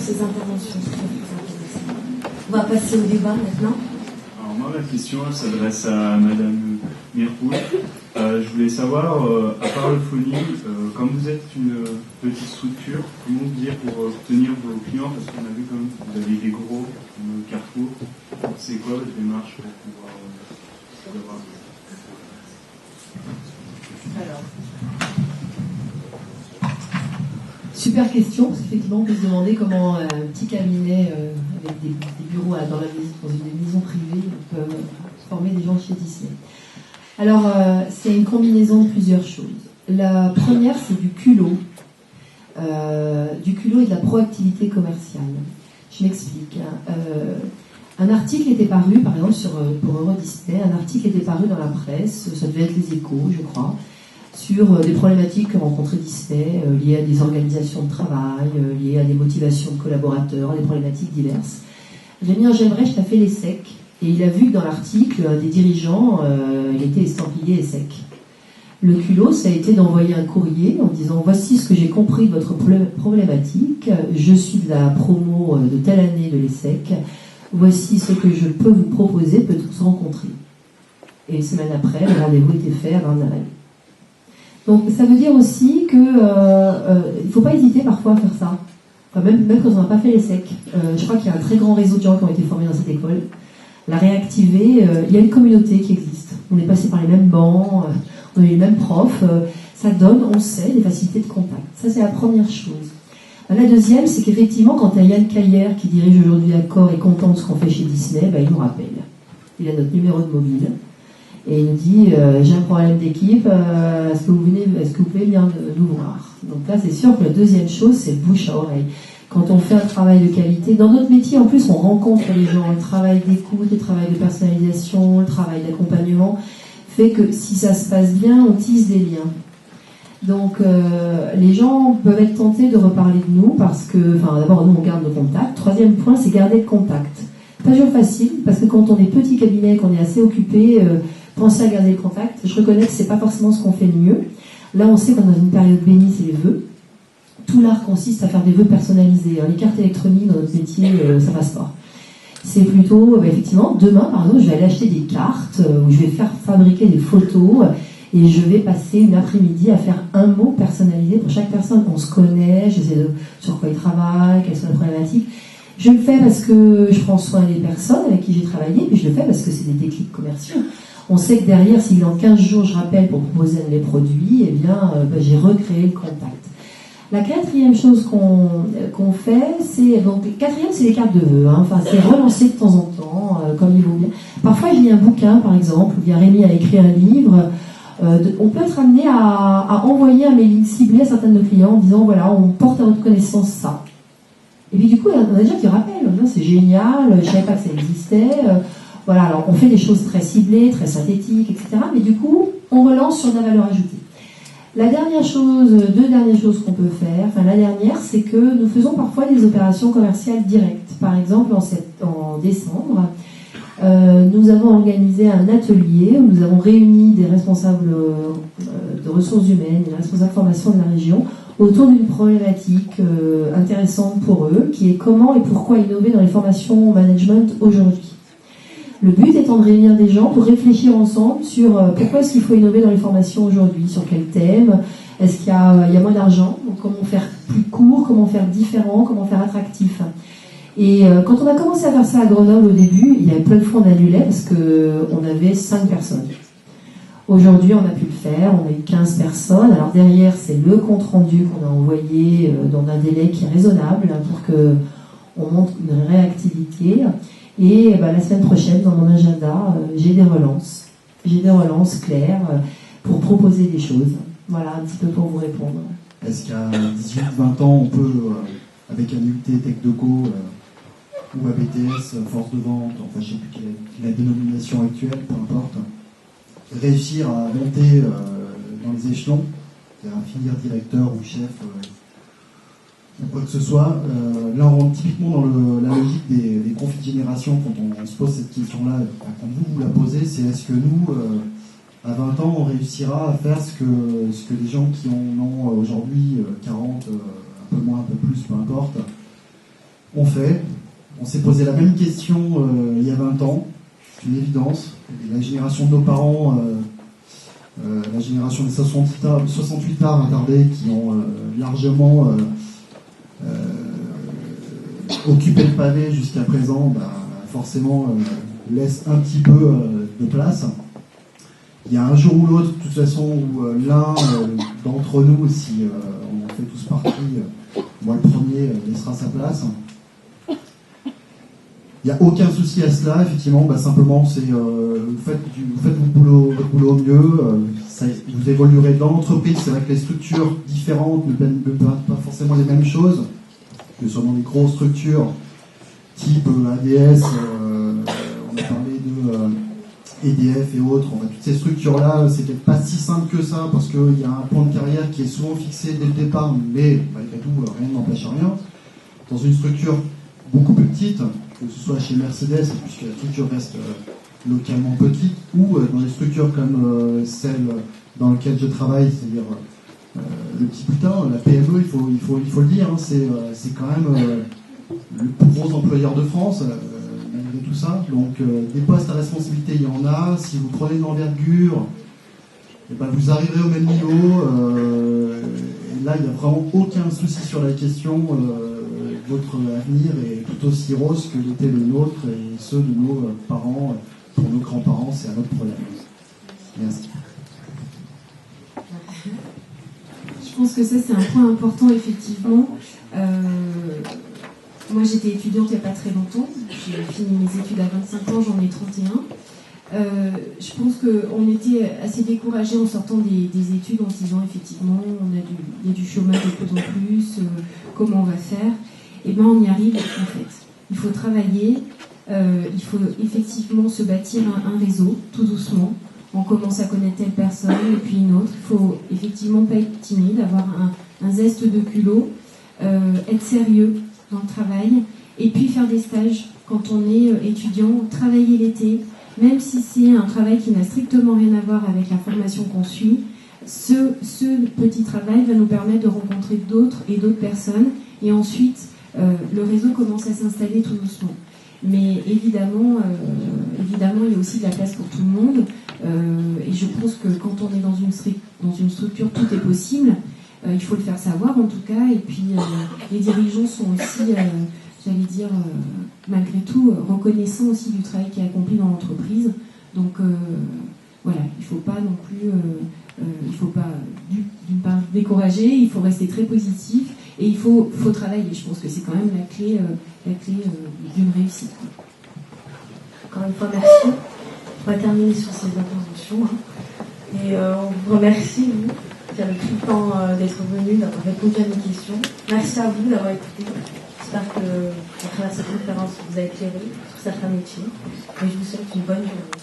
ces interventions. On va passer au débat maintenant. Alors moi, ma question elle s'adresse à Madame Mirpoul. Je voulais savoir, à part le phoning, comme vous êtes une petite structure, comment vous faisiez pour obtenir vos clients? Parce qu'on a vu quand même que vous avez des gros, comme Carrefour. C'est quoi votre démarche pour pouvoir avoir... Alors. Super question, parce qu'effectivement, on peut se demander comment un petit cabinet avec des bureaux dans une maison privée peut former des gens chez Disney. Alors, c'est une combinaison de plusieurs choses. La première, c'est du culot et de la proactivité commerciale. Je m'explique. Un article était paru, par exemple, pour Euro Disney, un article était paru dans la presse, ça devait être les Échos, je crois, sur des problématiques que rencontrait Disney, liées à des organisations de travail, liées à des motivations de collaborateurs, à des problématiques diverses. Rémi Engelbrecht a fait l'ESSEC, et il a vu que dans l'article, des dirigeants, il était estampillé ESSEC. Le culot, ça a été d'envoyer un courrier en disant « Voici ce que j'ai compris de votre problématique, je suis de la promo de telle année de l'ESSEC, voici ce que je peux vous proposer, peut-on se rencontrer ?» Et une semaine après, le rendez-vous était fait à Vannes. Donc ça veut dire aussi que il ne faut pas hésiter parfois à faire ça. Enfin, même quand on n'a pas fait l'ESSEC. Je crois qu'il y a un très grand réseau de gens qui ont été formés dans cette école. La réactiver, il y a une communauté qui existe. On est passé par les mêmes bancs, on a eu les mêmes profs. Ça donne, on sait, des facilités de contact. Ça, c'est la première chose. La deuxième, c'est qu'effectivement, quand Yann Caillère, qui dirige aujourd'hui Accor, est content de ce qu'on fait chez Disney, il nous rappelle. Il a notre numéro de mobile. Et il nous dit, j'ai un problème d'équipe, est-ce que vous pouvez venir nous voir? Donc là, c'est sûr que la deuxième chose, c'est le bouche à oreille. Quand on fait un travail de qualité, dans notre métier, en plus, on rencontre les gens. Le travail d'écoute, le travail de personnalisation, le travail d'accompagnement fait que si ça se passe bien, on tisse des liens. Donc, les gens peuvent être tentés de reparler de nous parce que, d'abord, nous, on garde nos contacts. Troisième point, c'est garder le contact. Pas toujours facile, parce que quand on est petit cabinet, qu'on est assez occupé, pensez à garder le contact. Je reconnais que c'est pas forcément ce qu'on fait le mieux. Là, on sait qu'on est dans une période bénie, c'est les vœux. Tout l'art consiste à faire des vœux personnalisés. Les cartes électroniques dans notre métier, ça passe pas. C'est plutôt, effectivement, demain, par exemple, je vais aller acheter des cartes où je vais faire fabriquer des photos et je vais passer une après-midi à faire un mot personnalisé pour chaque personne. On se connaît, je sais sur quoi ils travaillent, quelles sont les problématiques. Je le fais parce que je prends soin des personnes avec qui j'ai travaillé, puis je le fais parce que c'est des déclics commerciaux. On sait que derrière, si dans 15 jours je rappelle pour proposer les produits, j'ai recréé le contact. La quatrième chose qu'on fait, c'est... Donc, quatrième, c'est les cartes de vœux. C'est relancer de temps en temps, comme il vaut bien. Parfois, je lis un bouquin, par exemple, ou bien Rémi a écrit un livre. On peut être amené à envoyer un mailing ciblé à certains de nos clients en disant, voilà, on porte à votre connaissance ça. Et puis du coup, on a des gens qui rappellent, c'est génial, je ne savais pas que ça existait. Voilà, alors on fait des choses très ciblées, très synthétiques, etc. Mais du coup, on relance sur de la valeur ajoutée. Deux dernières choses qu'on peut faire, la dernière, c'est que nous faisons parfois des opérations commerciales directes. Par exemple, en décembre, nous avons organisé un atelier où nous avons réuni des responsables de ressources humaines, des responsables de formation de la région, autour d'une problématique intéressante pour eux, qui est comment et pourquoi innover dans les formations management aujourd'hui. Le but étant de réunir des gens pour réfléchir ensemble sur pourquoi est-ce qu'il faut innover dans les formations aujourd'hui, sur quel thème, est-ce qu'il y a moins d'argent, donc comment faire plus court, comment faire différent, comment faire attractif. Et quand on a commencé à faire ça à Grenoble au début, il y avait plein de fois on annulait parce qu'on avait 5 personnes. Aujourd'hui, on a pu le faire, on a eu 15 personnes. Alors derrière, c'est le compte-rendu qu'on a envoyé dans un délai qui est raisonnable pour qu'on montre une réactivité. Et la semaine prochaine, dans mon agenda, j'ai des relances claires pour proposer des choses. Voilà, un petit peu pour vous répondre. Est-ce qu'à 18-20 ans, on peut, avec un UT TechDoco ou ABTS, force de vente, enfin je ne sais plus quelle est la dénomination actuelle, peu importe, réussir à monter dans les échelons, c'est-à-dire à finir directeur ou chef ou quoi que ce soit. Là, on rentre typiquement dans la logique des conflits de génération quand on se pose cette question-là, quand vous la posez, c'est est-ce que nous, à 20 ans, on réussira à faire ce que les gens qui en ont aujourd'hui 40, un peu moins, un peu plus, peu importe, on fait. On s'est posé la même question il y a 20 ans, c'est une évidence. Et la génération de nos parents, la génération des 68 arts attardés qui ont largement occupé le pavé jusqu'à présent, forcément laisse un petit peu de place. Il y a un jour ou l'autre, de toute façon, où l'un d'entre nous, si on en fait tous partie, moi le premier, laissera sa place. Il n'y a aucun souci à cela, effectivement, simplement, c'est vous faites votre boulot au mieux, vous évoluerez dans l'entreprise. C'est vrai que les structures différentes ne permettent pas forcément les mêmes choses, que ce soit dans des grosses structures type ADS, on a parlé de EDF et autres, toutes ces structures-là, c'est peut-être pas si simple que ça, parce qu'il y a un plan de carrière qui est souvent fixé dès le départ, mais malgré tout, rien n'empêche rien. Dans une structure beaucoup plus petite, que ce soit chez Mercedes, puisque la structure reste localement petite, ou dans des structures comme celle dans laquelle je travaille, c'est-à-dire le petit butin, la PME, il faut le dire, c'est quand même le plus gros employeur de France, malgré tout ça. Donc des postes à responsabilité, il y en a. Si vous prenez une envergure, vous arriverez au même niveau. Et là, il n'y a vraiment aucun souci sur la question. Votre avenir est tout aussi rose que l'était le nôtre et ceux de nos parents, pour nos grands-parents, c'est un autre problème. Merci. Je pense que ça, c'est un point important, effectivement. Moi, j'étais étudiante il n'y a pas très longtemps. J'ai fini mes études à 25 ans, j'en ai 31. Je pense qu'on était assez découragés en sortant des études en se disant, effectivement, il y a du chômage de plus en plus, comment on va faire ? Eh bien, on y arrive, en fait. Il faut travailler, il faut effectivement se bâtir un réseau, tout doucement. On commence à connaître telle personne et puis une autre. Il faut effectivement pas être timide, avoir un zeste de culot, être sérieux dans le travail et puis faire des stages quand on est étudiant, travailler l'été, même si c'est un travail qui n'a strictement rien à voir avec la formation qu'on suit. Ce petit travail va nous permettre de rencontrer d'autres personnes et ensuite le réseau commence à s'installer tout doucement. Mais évidemment, il y a aussi de la place pour tout le monde. Et je pense que quand on est dans une structure, tout est possible. Il faut le faire savoir en tout cas. Et puis les dirigeants sont aussi, j'allais dire, malgré tout, reconnaissants aussi du travail qui est accompli dans l'entreprise. Donc voilà, il ne faut pas non plus, il faut pas d'une part décourager. Il faut rester très positif et il faut travailler. Je pense que c'est quand même la clé d'une réussite. Encore une fois, merci. On va terminer sur ces interventions. Et on vous remercie, vous, qui avez pris le temps d'être venus, d'avoir répondu à nos questions. Merci à vous d'avoir écouté. J'espère que, à travers cette conférence, vous a éclairé sur certains métiers. Et je vous souhaite une bonne journée.